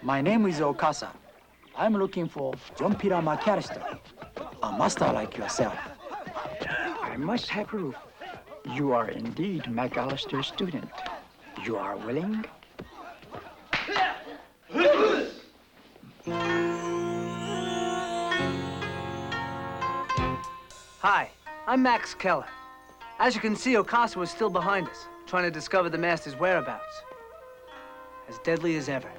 My name is Okasa. I'm looking for John Peter McAllister, a master like yourself. I must have proof. You are indeed McAllister's student. You are willing? Hi, I'm Max Keller. As you can see, Okasa was still behind us, trying to discover the master's whereabouts. As deadly as ever.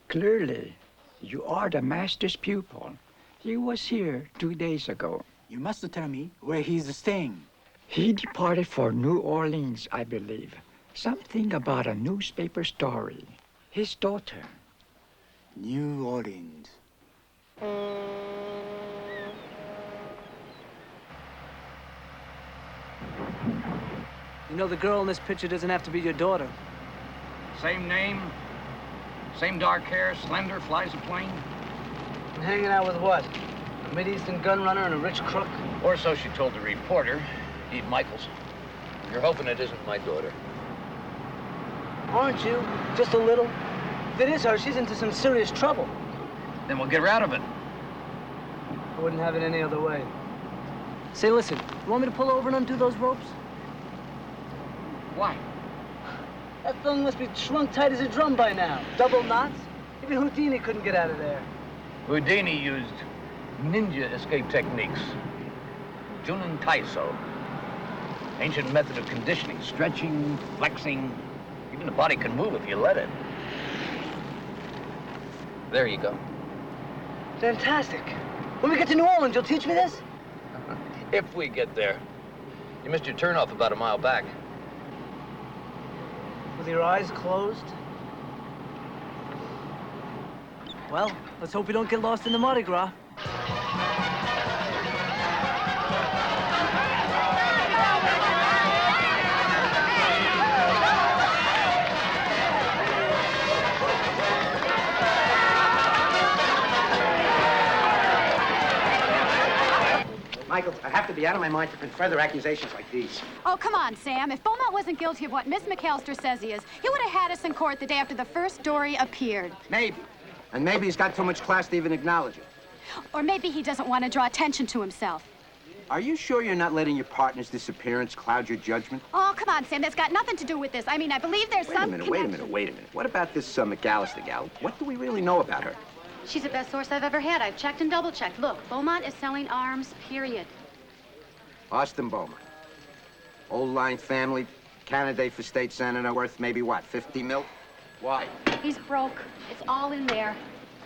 Clearly, you are the master's pupil. He was here 2 days ago. You must tell me where he's staying. He departed for New Orleans, I believe. Something about a newspaper story. His daughter. New Orleans. You know, the girl in this picture doesn't have to be your daughter. Same name, same dark hair, slender, flies a plane. And hanging out with what? A Mideastern gun runner and a rich crook? Or so she told the reporter, Eve Michaels. You're hoping it isn't my daughter. Aren't you? Just a little? If it is her, she's into some serious trouble. Then we'll get her out of it. I wouldn't have it any other way. Say, listen, you want me to pull over and undo those ropes? Why? That thing must be shrunk tight as a drum by now. Double knots? Even Houdini couldn't get out of there. Houdini used ninja escape techniques. Junin Taiso. Ancient method of conditioning, stretching, flexing. Even the body can move if you let it. There you go. Fantastic. When we get to New Orleans, you'll teach me this? If we get there. You missed your turnoff about a mile back. With your eyes closed? Well, let's hope we don't get lost in the Mardi Gras. Michael, I have to be out of my mind to print further accusations like these. Oh, come on, Sam. If Beaumont wasn't guilty of what Miss McAllister says he is, he would have had us in court the day after the first story appeared. Maybe. And maybe he's got too much class to even acknowledge it. Or maybe he doesn't want to draw attention to himself. Are you sure you're not letting your partner's disappearance cloud your judgment? Oh, come on, Sam. That's got nothing to do with this. I mean, I believe there's Wait a minute. What about this McAllister gal? What do we really know about her? She's the best source I've ever had. I've checked and double-checked. Look, Beaumont is selling arms, period. Austin Beaumont. Old line family, candidate for state senator, worth maybe what, 50 mil? Why? He's broke. It's all in there.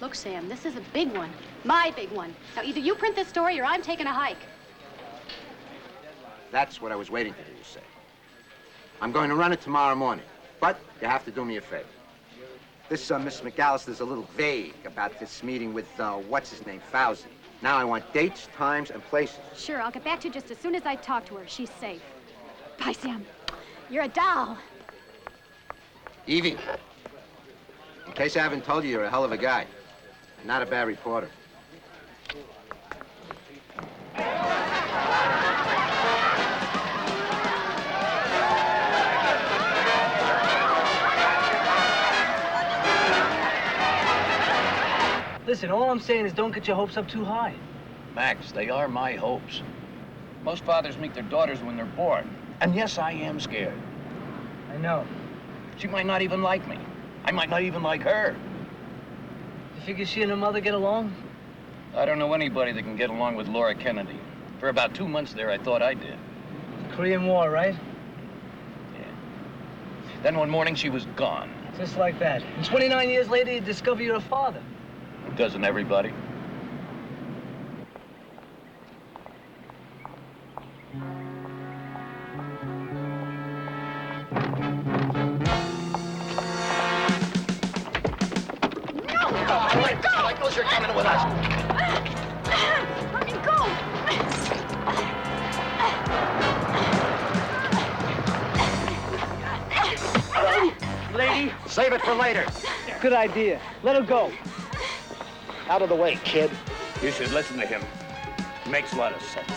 Look, Sam, this is a big one. My big one. Now, either you print this story or I'm taking a hike. That's what I was waiting to hear you say. I'm going to run it tomorrow morning, but you have to do me a favor. This Miss McAllister's a little vague about this meeting with, what's-his-name, Fauzi. Now I want dates, times, and places. Sure, I'll get back to you just as soon as I talk to her. She's safe. Bye, Sam. You're a doll. Evie, in case I haven't told you, you're a hell of a guy. And not a bad reporter. Listen, all I'm saying is don't get your hopes up too high. Max, they are my hopes. Most fathers meet their daughters when they're bored. And yes, I am scared. I know. She might not even like me. I might not even like her. You figure she and her mother get along? I don't know anybody that can get along with Laura Kennedy. For about 2 months there, I thought I did. Korean War, right? Yeah. Then one morning, she was gone. Just like that. And 29 years later, you discover you're a father. Doesn't everybody? Michaels, you're coming with us. Let me go! Lady, Save it for later. good idea. Let her go. Out of the way, kid. You should listen to him. Makes a lot of sense.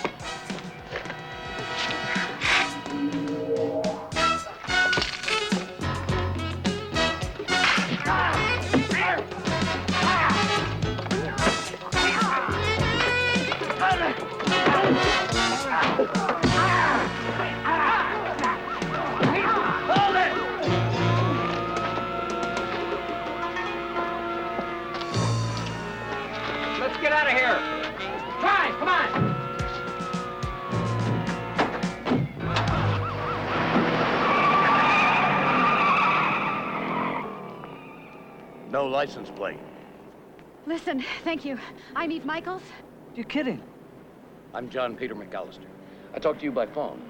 Let's get out of here. Try, come on. No license plate. Listen, thank you. I'm Eve Michaels. You're kidding. I'm John Peter McAllister. I talked to you by phone.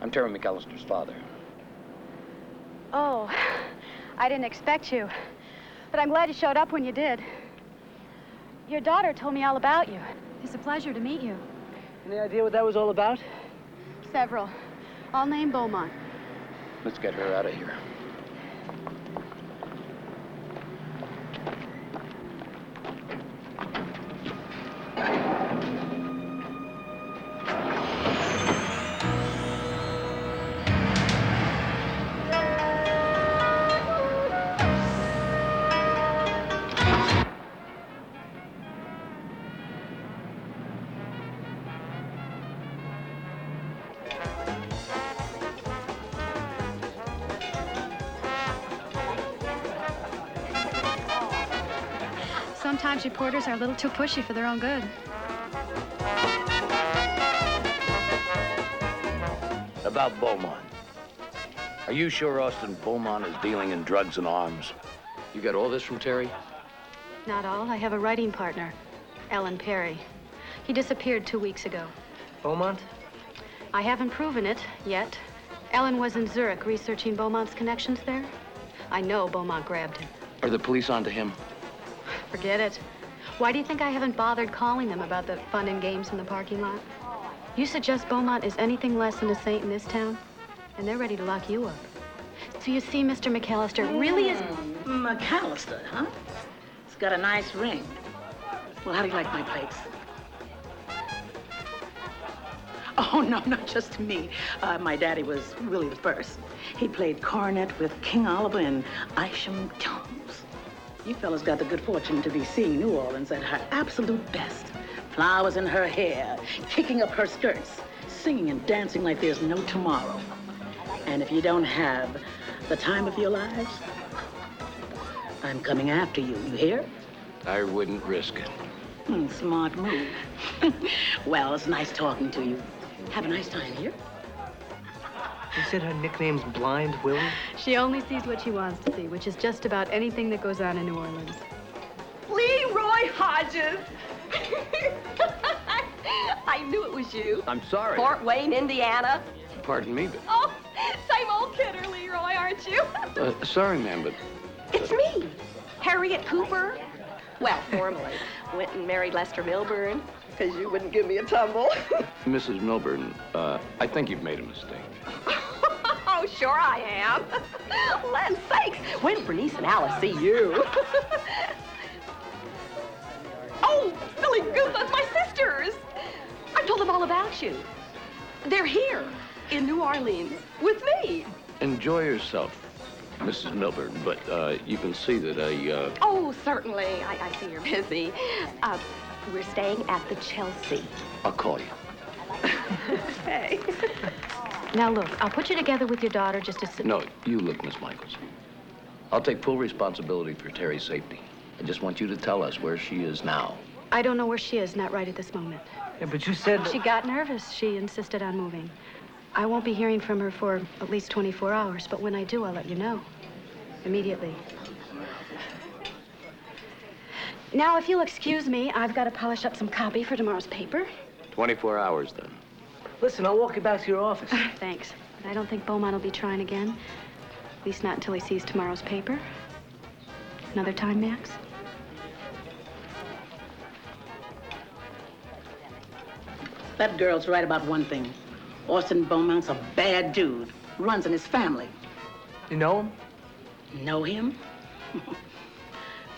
I'm Terry McAllister's father. Oh, I didn't expect you. But I'm glad you showed up when you did. Your daughter told me all about you. It's a pleasure to meet you. Any idea what that was all about? Several. All named Beaumont. Let's get her out of here. Sometimes reporters are a little too pushy for their own good. About Beaumont. Are you sure Austin Beaumont is dealing in drugs and arms? You got all this from Terry? Not all. I have a writing partner, Ellen Perry. He disappeared 2 weeks ago. Beaumont? I haven't proven it yet. Ellen was in Zurich researching Beaumont's connections there. I know Beaumont grabbed him. Are the police onto him? Forget it. Why do you think I haven't bothered calling them about the fun and games in the parking lot? You suggest Beaumont is anything less than a saint in this town, and they're ready to lock you up. So you see, Mr. McAllister really is... McAllister, huh? It's got a nice ring. Well, how do you like my plates? Oh, no, not just me. My daddy was Willie the First. He played cornet with King Oliver and Isham Jones. You fellas got the good fortune to be seeing New Orleans at her absolute best. Flowers in her hair, kicking up her skirts, singing and dancing like there's no tomorrow. And if you don't have the time of your lives, I'm coming after you. You hear? I wouldn't risk it. Smart move. Well, it's nice talking to you. Have a nice time here. You said her nickname's Blind Willie? She only sees what she wants to see, which is just about anything that goes on in New Orleans. Leroy Hodges. I knew it was you. I'm sorry. Fort Wayne, Indiana. Pardon me, but... Oh, same old kidder, Leroy, aren't you? sorry, ma'am, but... It's me, Harriet Cooper. Well, formally, went and married Lester Milburn, because you wouldn't give me a tumble. Mrs. Milburn, I think you've made a mistake. Oh, sure I am. Land's sakes, when did Bernice and Alice see you? Oh, Billy Goose, that's my sisters. I told them all about you. They're here in New Orleans with me. Enjoy yourself, Mrs. Milburn, but you can see that Oh, certainly. I see you're busy. We're staying at the Chelsea. I'll call you. Okay. Now look, I'll put you together with your daughter just as soon... No, you look, Miss Michaels. I'll take full responsibility for Terry's safety. I just want you to tell us where she is now. I don't know where she is, not right at this moment. Yeah, but you said... She got nervous. She insisted on moving. I won't be hearing from her for at least 24 hours, but when I do, I'll let you know. Immediately. Now, if you'll excuse me, I've got to polish up some copy for tomorrow's paper. 24 hours, then. Listen, I'll walk you back to your office. Thanks. But I don't think Beaumont will be trying again. At least not until he sees tomorrow's paper. Another time, Max? That girl's right about one thing. Austin Beaumont's a bad dude. Runs in his family. You know him? Know him?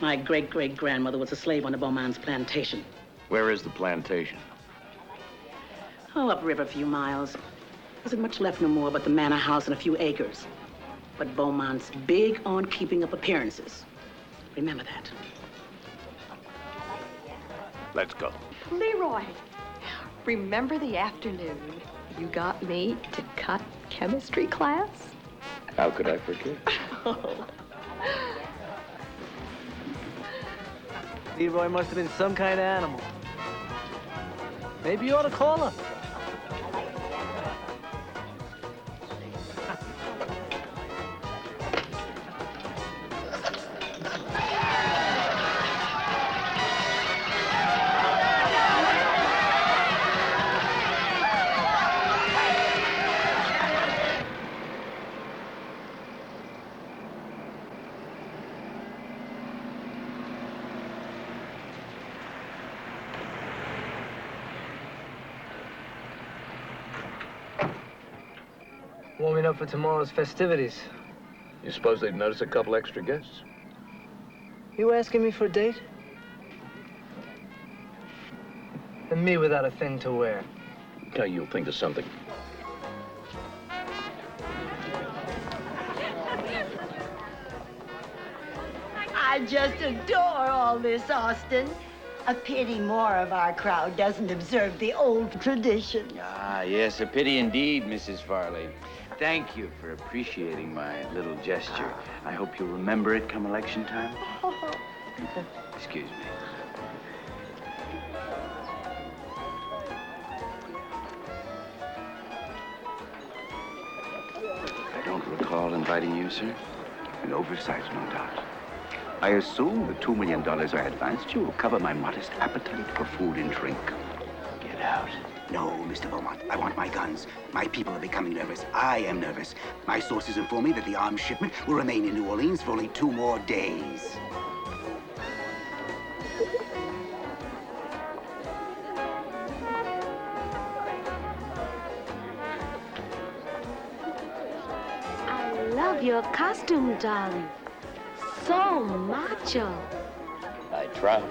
My great-great-grandmother was a slave on the Beaumont's plantation. Where is the plantation? Oh, upriver a few miles. Isn't much left no more but the manor house and a few acres. But Beaumont's big on keeping up appearances. Remember that. Let's go. Leroy, remember the afternoon you got me to cut chemistry class? How could I forget? Leroy must have been some kind of animal. Maybe you ought to call her. Warming up for tomorrow's festivities. You suppose they'd notice a couple extra guests? You asking me for a date? And me without a thing to wear. Yeah, you'll think of something. I just adore all this, Austin. A pity more of our crowd doesn't observe the old traditions. Ah, yes, a pity indeed, Mrs. Farley. Thank you for appreciating my little gesture. I hope you'll remember it come election time. Excuse me. I don't recall inviting you, sir. An oversight, no doubt. I assume the $2 million I advanced you will cover my modest appetite for food and drink. Get out. No, Mr. Beaumont. I want my guns. My people are becoming nervous. I am nervous. My sources inform me that the arms shipment will remain in New Orleans for only 2 more days. I love your costume, darling. So macho. I try.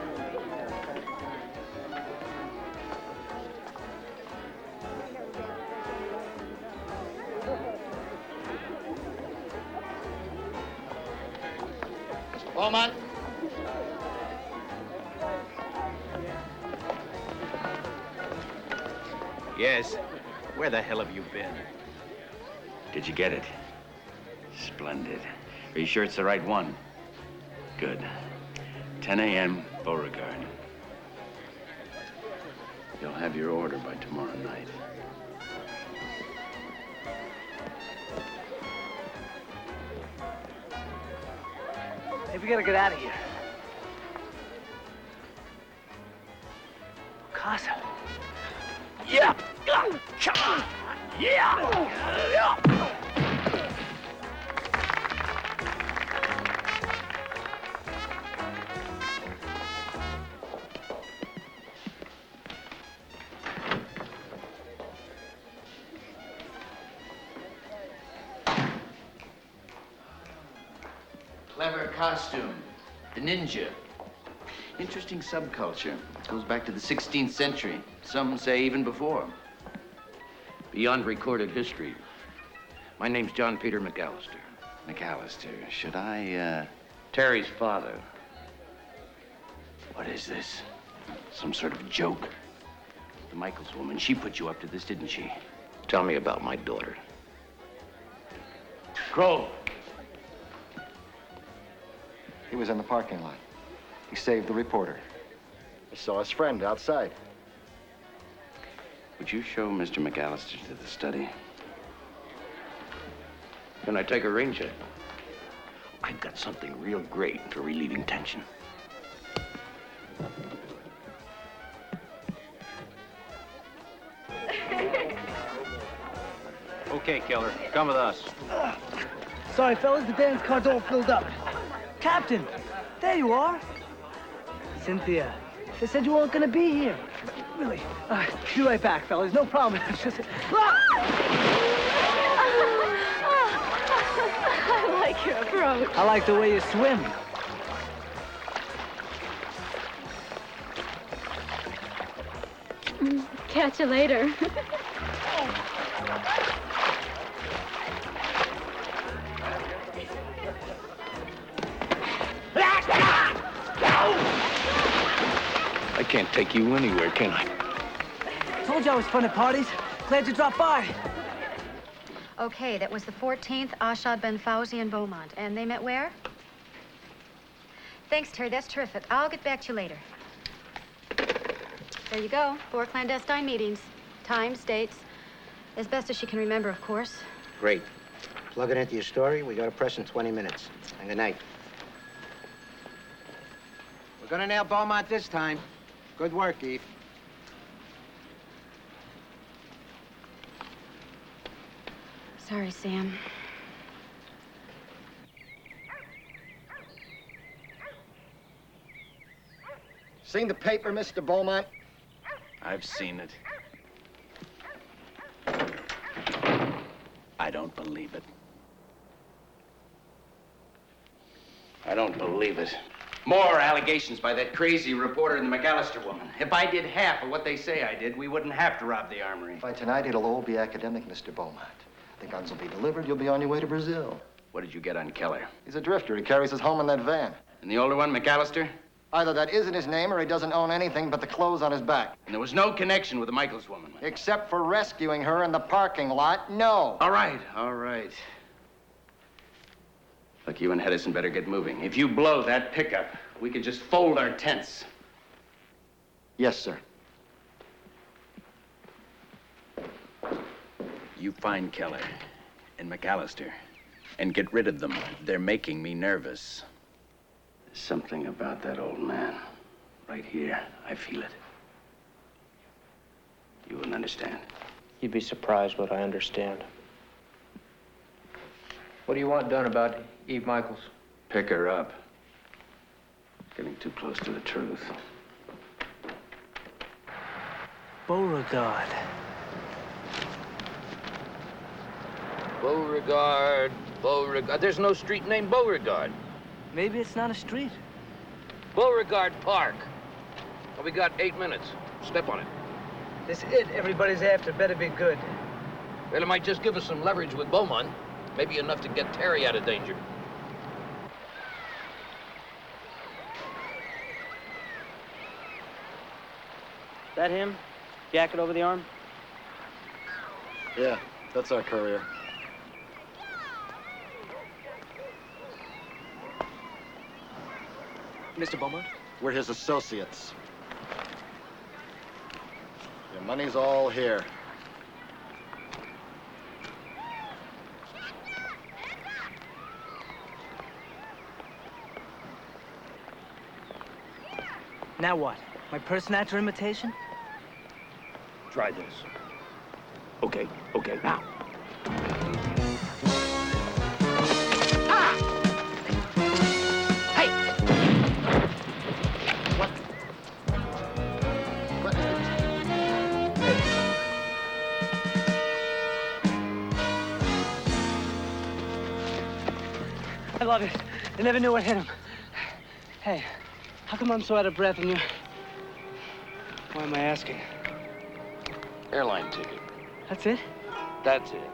Beaumont. Yes. Where the hell have you been? Did you get it? Splendid. Are you sure it's the right one? Good. 10 a.m., Beauregard. You'll have your order by tomorrow night. Hey, we gotta get out of here. Casa. Yeah! Come on! Yeah! Clever costume. The ninja. Interesting subculture. It goes back to the 16th century. Some say even before. Beyond recorded history. My name's John Peter McAllister. McAllister, should I, Terry's father. What is this? Some sort of joke? The Michaels woman, she put you up to this, didn't she? Tell me about my daughter. Crow. He was in the parking lot. He saved the reporter. I saw his friend outside. Would you show Mr. McAllister to the study? Can I take a rain check? I've got something real great for relieving tension. Okay, Keller, come with us. Sorry, fellas, the dance card's all filled up. Captain, there you are. Cynthia, they said you weren't gonna be here. Really? Be right back, fellas. No problem. It's just... I like your approach. I like the way you swim. Catch you later. I can't take you anywhere, can I? Told you I was fun at parties. Glad you dropped by. Okay, that was the 14th, Ashad, Ben Fauzi, and Beaumont. And they met where? Thanks, Terry. That's terrific. I'll get back to you later. There you go. 4 clandestine meetings. Times, dates. As best as she can remember, of course. Great. Plug it into your story. We go to press in 20 minutes. And good night. We're gonna nail Beaumont this time. Good work, Eve. Sorry, Sam. Seen the paper, Mr. Beaumont? I've seen it. I don't believe it. I don't believe it. More allegations by that crazy reporter and the McAllister woman. If I did half of what they say I did, we wouldn't have to rob the armory. By tonight, it'll all be academic, Mr. Beaumont. The guns will be delivered. You'll be on your way to Brazil. What did you get on Keller? He's a drifter. He carries us home in that van. And the older one, McAllister? Either that isn't his name or he doesn't own anything but the clothes on his back. And there was no connection with the Michaels woman. Except for rescuing her in the parking lot, no. All right, all right. Look, you and Hedison better get moving. If you blow that pickup, we can just fold our tents. Yes, sir. You find Keller and McAllister and get rid of them. They're making me nervous. There's something about that old man. Right here. I feel it. You wouldn't understand. You'd be surprised what I understand. What do you want done about Eve Michaels? Pick her up. Getting too close to the truth. Beauregard. Beauregard, Beauregard. There's no street named Beauregard. Maybe it's not a street. Beauregard Park. Well, we got 8 minutes. Step on it. This it everybody's after better be good. Well, it might just give us some leverage with Beaumont. Maybe enough to get Terry out of danger. That him? Jacket over the arm? Yeah, that's our courier. Mr. Beaumont? We're his associates. Your money's all here. Now what? My purse snatcher imitation? Try this. Okay, okay, now. I love it. I never knew what hit him. Hey, how come I'm so out of breath and you... Why am I asking? Airline ticket. That's it? That's it.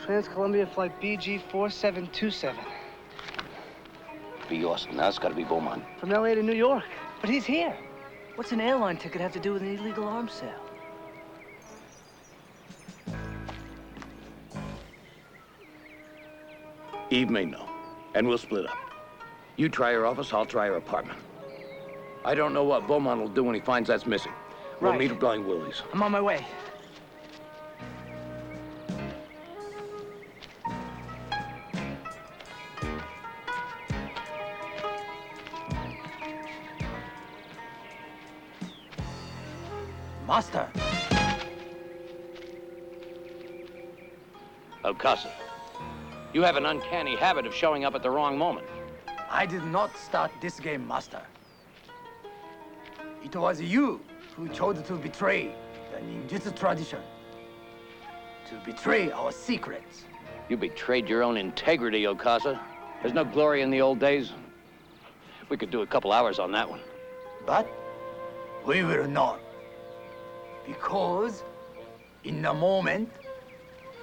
Trans-Columbia flight BG-4727. Be Austin. Now it's got to be Beaumont. From LA to New York. But he's here. What's an airline ticket have to do with an illegal arms sale? Eve may know, and we'll split up. You try her office, I'll try her apartment. I don't know what Beaumont will do when he finds that's missing. We'll Right. meet at Blind Willie's. I'm on my way. Master, Okasa, you have an uncanny habit of showing up at the wrong moment. I did not start this game, Master. It was you who chose to betray the ninjutsu tradition, to betray our secrets. You betrayed your own integrity, Okasa. There's no glory in the old days. We could do a couple hours on that one. But we will not. Because in a moment,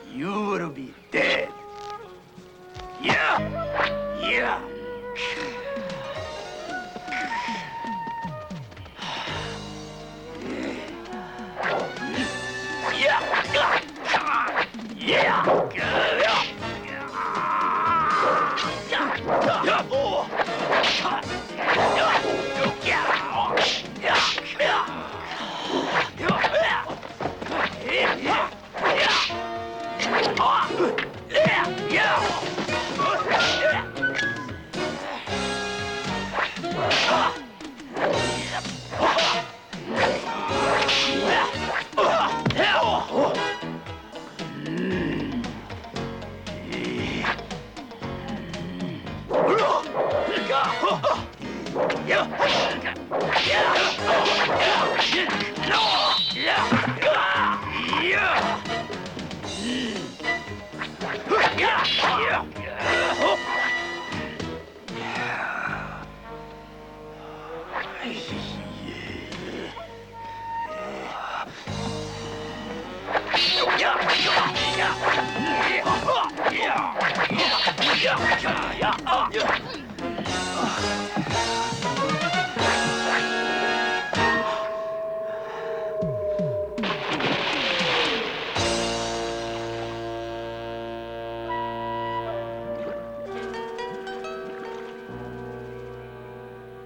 you will be dead. Yeah! Yeah!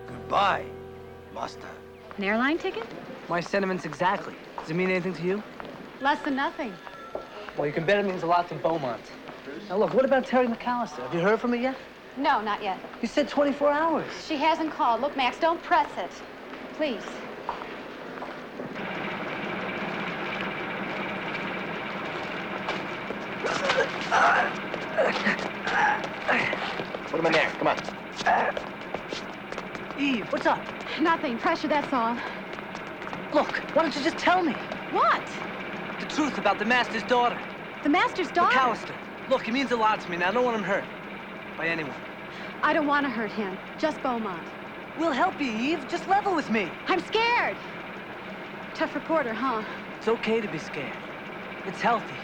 Goodbye, Master. An airline ticket? My sentiments exactly. Does it mean anything to you? Less than nothing. Well, you can bet it means a lot to Beaumont. Now look, what about Terry McAllister? Have you heard from her yet? No, not yet. You said 24 hours. She hasn't called. Look, Max, don't press it. Please. Put him in there. Come on. Eve, what's up? Nothing. Pressure, that's all. Look, why don't you just tell me? What? The truth about the master's daughter. The master's daughter? McAllister. Look, he means a lot to me, and I don't want him hurt. By anyone. I don't want to hurt him. Just Beaumont. We'll help you, Eve. Just level with me. I'm scared. Tough reporter, huh? It's okay to be scared. It's healthy.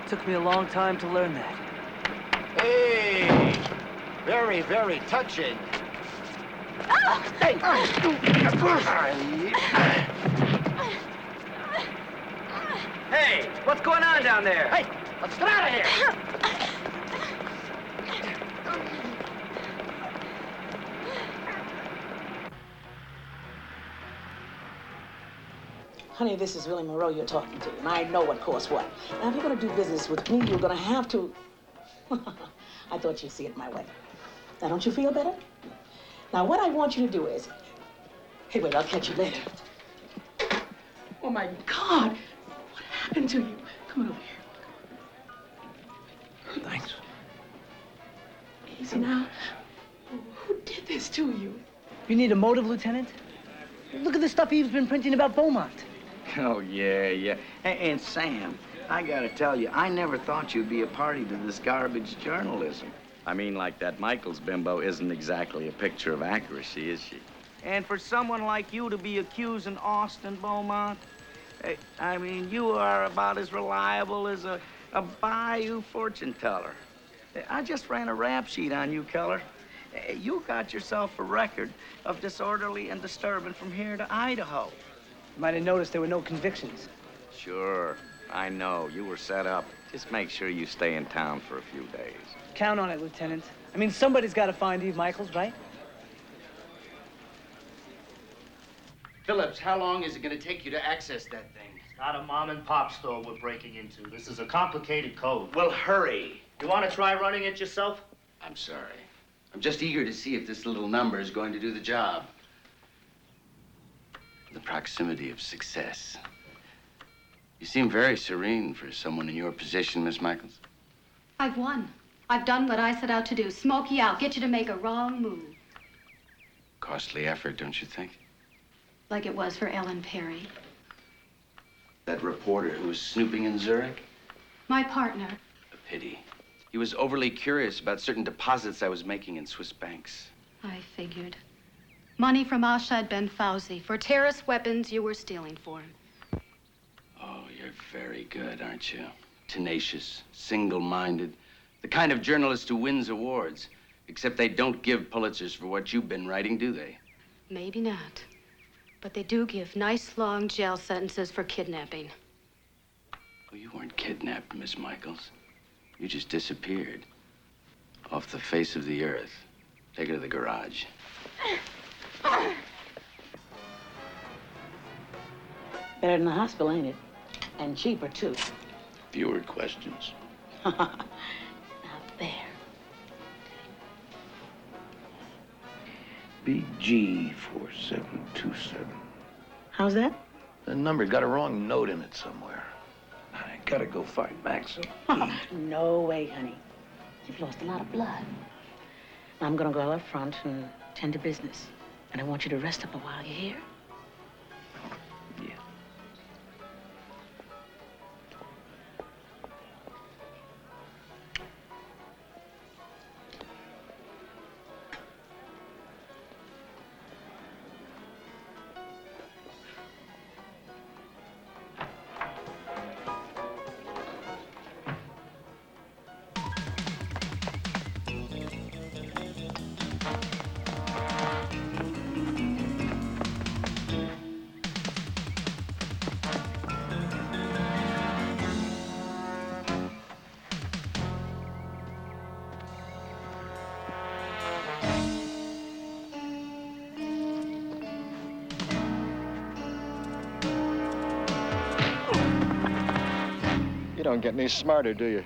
It took me a long time to learn that. Hey! Very, very touching. Hey! Hey, what's going on down there? Hey, let's get out of here! Honey, this is Willie Moreau you're talking to, and I know what costs what. Now, if you're going to do business with me, you're going to have to... I thought you'd see it my way. Now, don't you feel better? Now, what I want you to do is... Hey, wait, I'll catch you later. Oh, my God! What happened to you? Come on over here. Thanks. Easy now. Who did this to you? You need a motive, Lieutenant? Look at the stuff Eve's been printing about Beaumont. Oh, yeah. And Sam, I gotta tell you, I never thought you'd be a party to this garbage journalism. I mean, like that Michaels bimbo isn't exactly a picture of accuracy, is she? And for someone like you to be accusing Austin Beaumont, I mean, you are about as reliable as a bayou fortune teller. I just ran a rap sheet on you, Keller. You got yourself a record of disorderly and disturbing from here to Idaho. You might have noticed there were no convictions. Sure, I know. You were set up. Just make sure you stay in town for a few days. Count on it, Lieutenant. I mean, somebody's got to find Eve Michaels, right? Phillips, how long is it going to take you to access that thing? It's not a mom and pop store we're breaking into. This is a complicated code. Well, hurry. You want to try running it yourself? I'm sorry. I'm just eager to see if this little number is going to do the job. The proximity of success. You seem very serene for someone in your position, Miss Michaels. I've won. I've done what I set out to do. Smoke you out, get you to make a wrong move. Costly effort, don't you think? Like it was for Ellen Perry. That reporter who was snooping in Zurich? My partner. A pity. He was overly curious about certain deposits I was making in Swiss banks. I figured. Money from Ashad Ben Fauzi for terrorist weapons you were stealing for him. Oh, you're very good, aren't you? Tenacious, single-minded. The kind of journalist who wins awards. Except they don't give Pulitzers for what you've been writing, do they? Maybe not. But they do give nice long jail sentences for kidnapping. Oh, you weren't kidnapped, Miss Michaels. You just disappeared. Off the face of the earth. Take her to the garage. Better than the hospital, ain't it? And cheaper, too. Fewer questions. Now there. BG4727. How's that? The number got a wrong note in it somewhere. I gotta go find Maxim. No way, honey. You've lost a lot of blood. I'm gonna go out front and tend to business. And I want you to rest up a while, you hear? Yeah. You don't get any smarter, do you?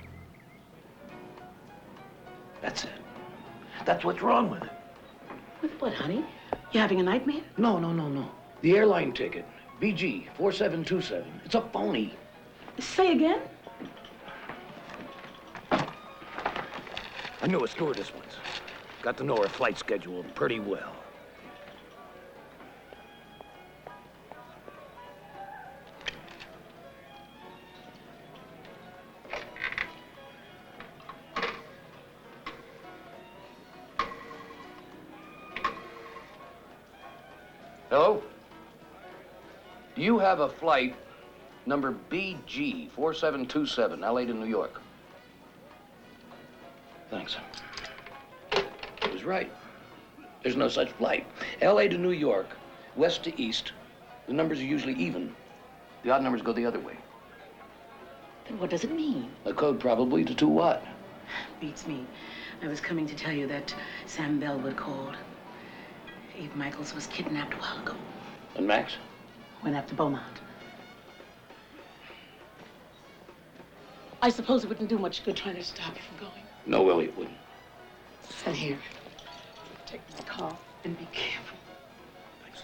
That's it. That's what's wrong with it. With what, honey? You having a nightmare? No. The airline ticket, BG4727. It's a phony. Say again? I knew a stewardess once. Got to know her flight schedule pretty well. Hello? Do you have a flight number BG4727, LA to New York? Thanks. He was right. There's no such flight. LA to New York, west to east, the numbers are usually even. The odd numbers go the other way. Then what does it mean? A code probably to what? Beats me. I was coming to tell you that Sam Bellwood called. Eve Michaels was kidnapped a while ago. And Max? Went after Beaumont. I suppose it wouldn't do much good trying to stop you from going. No, Willie, it wouldn't. Sit here. Take this call and be careful. Thanks.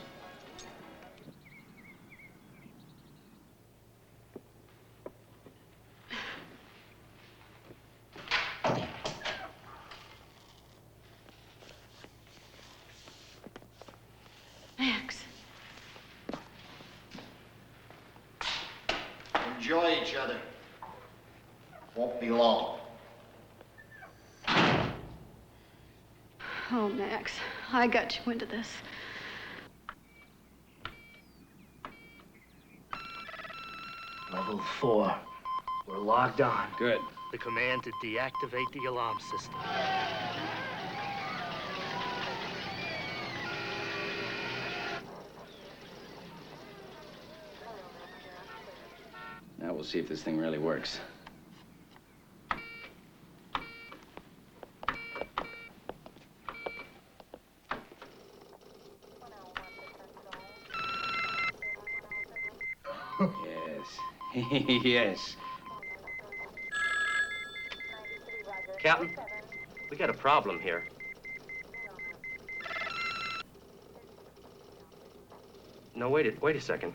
Max. Enjoy each other. Won't be long. Oh, Max, I got you into this. Level 4. We're logged on. Good. The command to deactivate the alarm system. Now we'll see if this thing really works. Yes. Yes. Captain, we got a problem here. No, wait a second.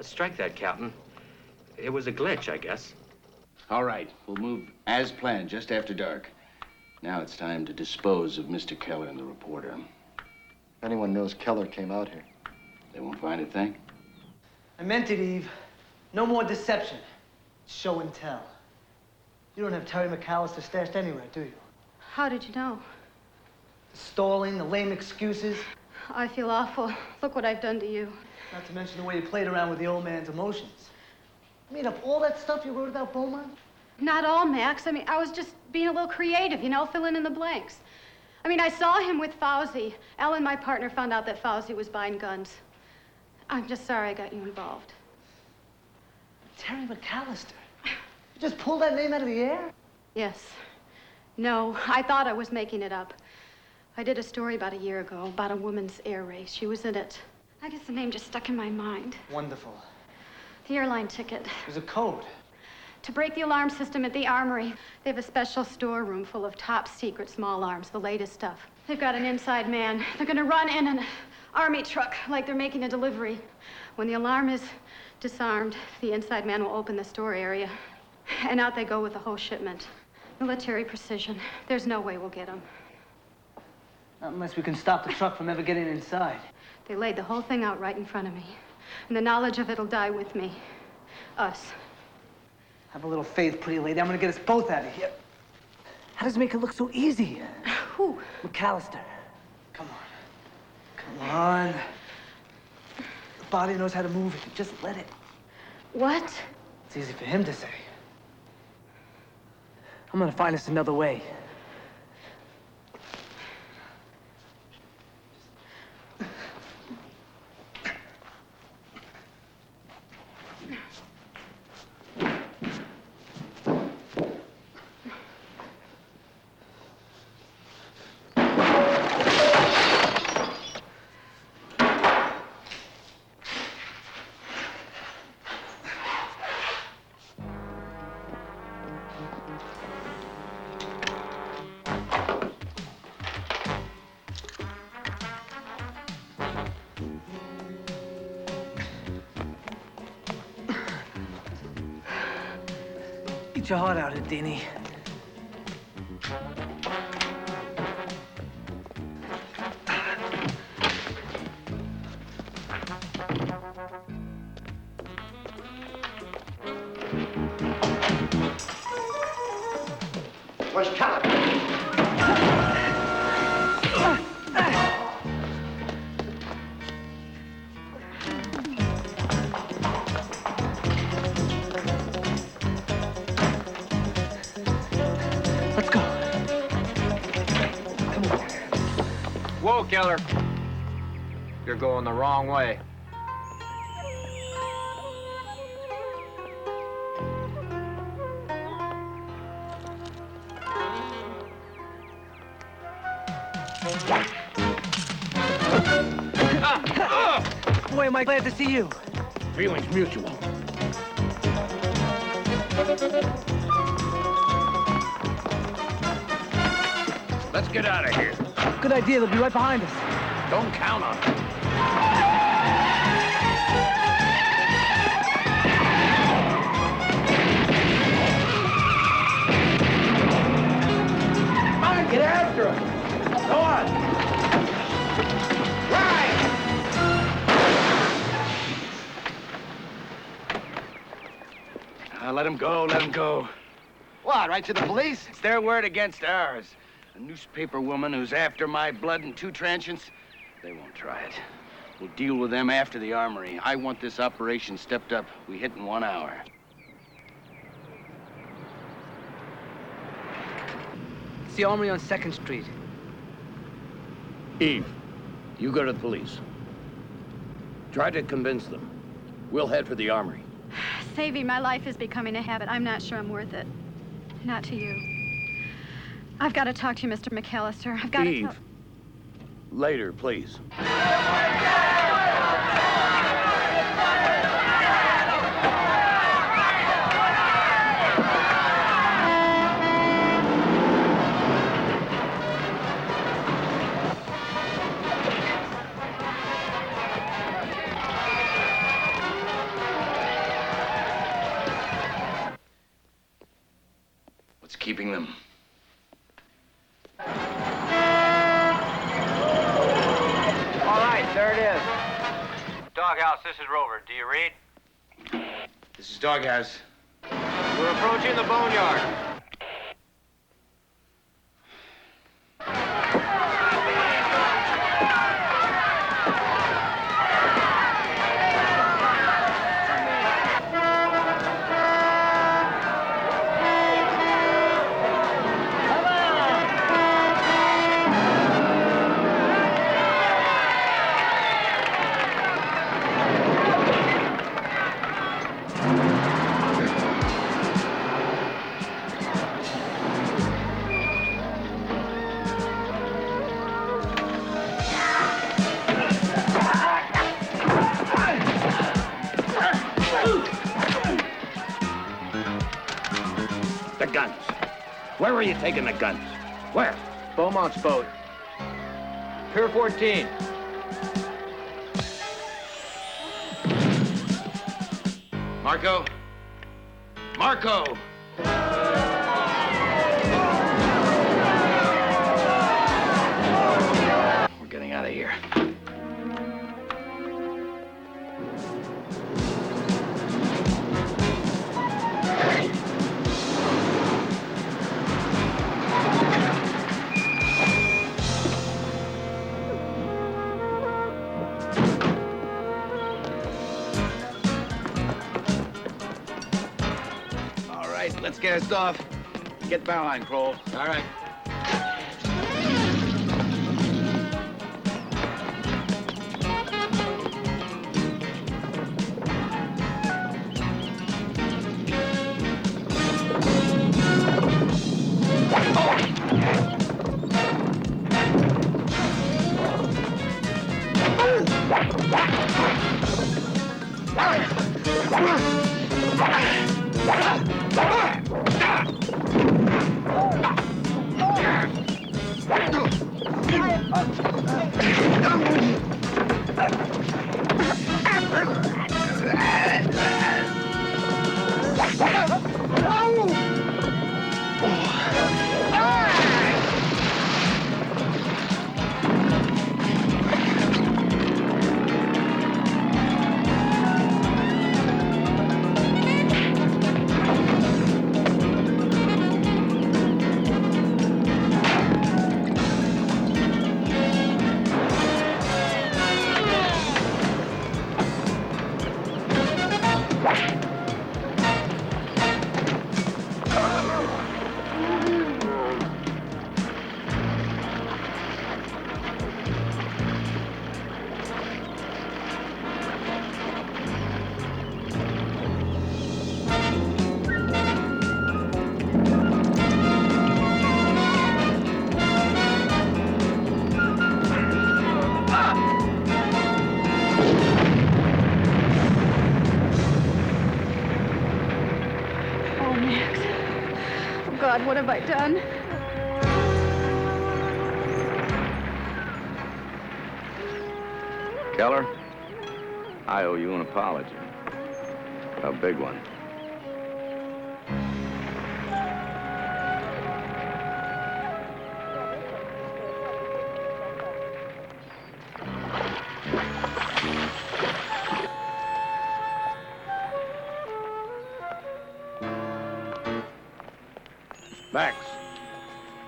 Strike that, Captain. It was a glitch, I guess. All right, we'll move as planned just after dark. Now it's time to dispose of Mr. Keller and the reporter. Anyone knows Keller came out here. They won't find a thing. I meant it, Eve. No more deception. Show and tell. You don't have Terry McAllister stashed anywhere, do you? How did you know? The stalling, the lame excuses. I feel awful. Look what I've done to you. Not to mention the way you played around with the old man's emotions. You made up all that stuff you wrote about Beaumont? Not all, Max. I mean, I was just being a little creative, you know, filling in the blanks. I mean, I saw him with Fauzi. Ellen, my partner, found out that Fauzi was buying guns. I'm just sorry I got you involved. Terry McAllister? You just pulled that name out of the air? Yes. No, I thought I was making it up. I did a story about a year ago about a woman's air race. She was in it. I guess the name just stuck in my mind. Wonderful. The airline ticket. There's a code. To break the alarm system at the Armory, they have a special storeroom full of top secret small arms, the latest stuff. They've got an inside man. They're gonna run in an army truck like they're making a delivery. When the alarm is disarmed, the inside man will open the store area. And out they go with the whole shipment. Military precision. There's no way we'll get them. Not unless we can stop the truck from ever getting inside. They laid the whole thing out right in front of me. And the knowledge of it'll die with me. Us. Have a little faith, pretty lady. I'm gonna get us both out of here. How does it make it look so easy? Who? McAllister. Come on. Come on. The body knows how to move it. Just let it. What? It's easy for him to say. I'm gonna find us another way. Get your heart out, Houdini. Where's Keller? Let's go. Whoa, Keller. You're going the wrong way. Boy, am I glad to see you. Feelings mutual. Let's get out of here. Good idea. They'll be right behind us. Don't count on it. Come on, get after him. Go on. Right. Let him go, let him go. What, right to the police? It's their word against ours. A newspaper woman who's after my blood and 2 transients, they won't try it. We'll deal with them after the Armory. I want this operation stepped up. We hit in 1 hour. It's the Armory on 2nd Street. Eve, you go to the police. Try to convince them. We'll head for the Armory. Saving my life is becoming a habit. I'm not sure I'm worth it. Not to you. I've got to talk to you, Mr. McAllister. I've got Eve, to... Later, please. What's keeping them? All right, there it is. Doghouse, this is Rover. Do you read? This is Doghouse. We're approaching the boneyard. The guns. Where are you taking the guns? Where? Beaumont's boat. Pier 14. Marco? Marco! We're getting out of here. All right, let's get us off. Get Bauerlein, Kroll. All right. Oh, Max. Oh, God, what have I done? Keller, I owe you an apology. A big one. Max,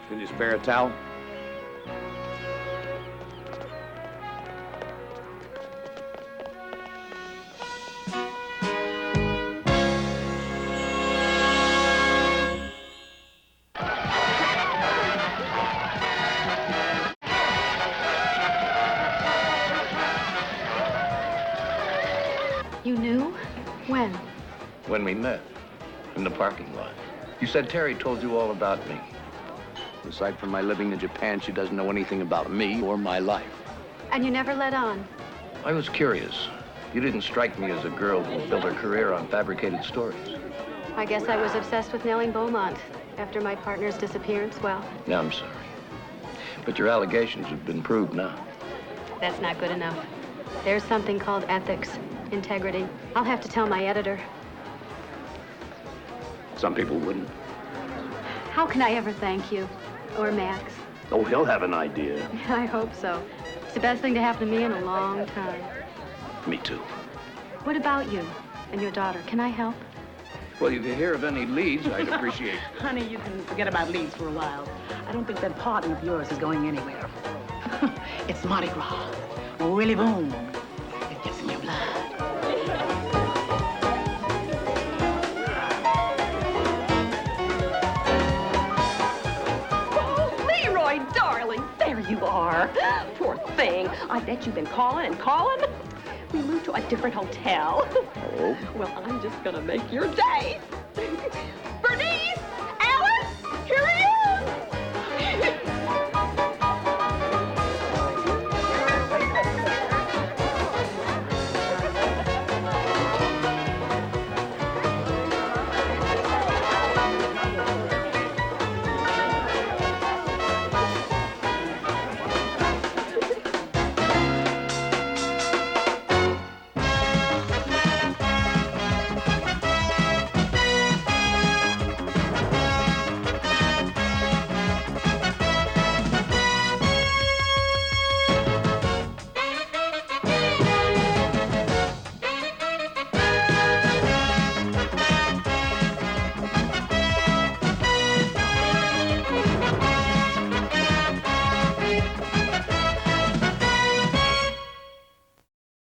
can you spare a towel? You knew? When? When we met, in the parking lot. You said Terry told you all about me. Aside from my living in Japan, she doesn't know anything about me or my life. And you never let on. I was curious. You didn't strike me as a girl who built her career on fabricated stories. I guess I was obsessed with nailing Beaumont after my partner's disappearance. Well, Yeah, I'm sorry. But your allegations have been proved now. that's not good enough. There's something called ethics, integrity. I'll have to tell my editor. Some people wouldn't. How can I ever thank you? Or Max? Oh, he'll have an idea. I hope so. It's the best thing to happen to me in a long time. Me too. What about you and your daughter? Can I help? Well, if you hear of any leads, I'd appreciate it. Honey, you can forget about leads for a while. I don't think that partner of yours is going anywhere. It's Mardi Gras. Willie Boom. It gets in your blood. Oh, Leroy, darling, there you are. Poor thing. I bet you've been calling and calling. We moved to a different hotel. Oh? Well, I'm just gonna make your day.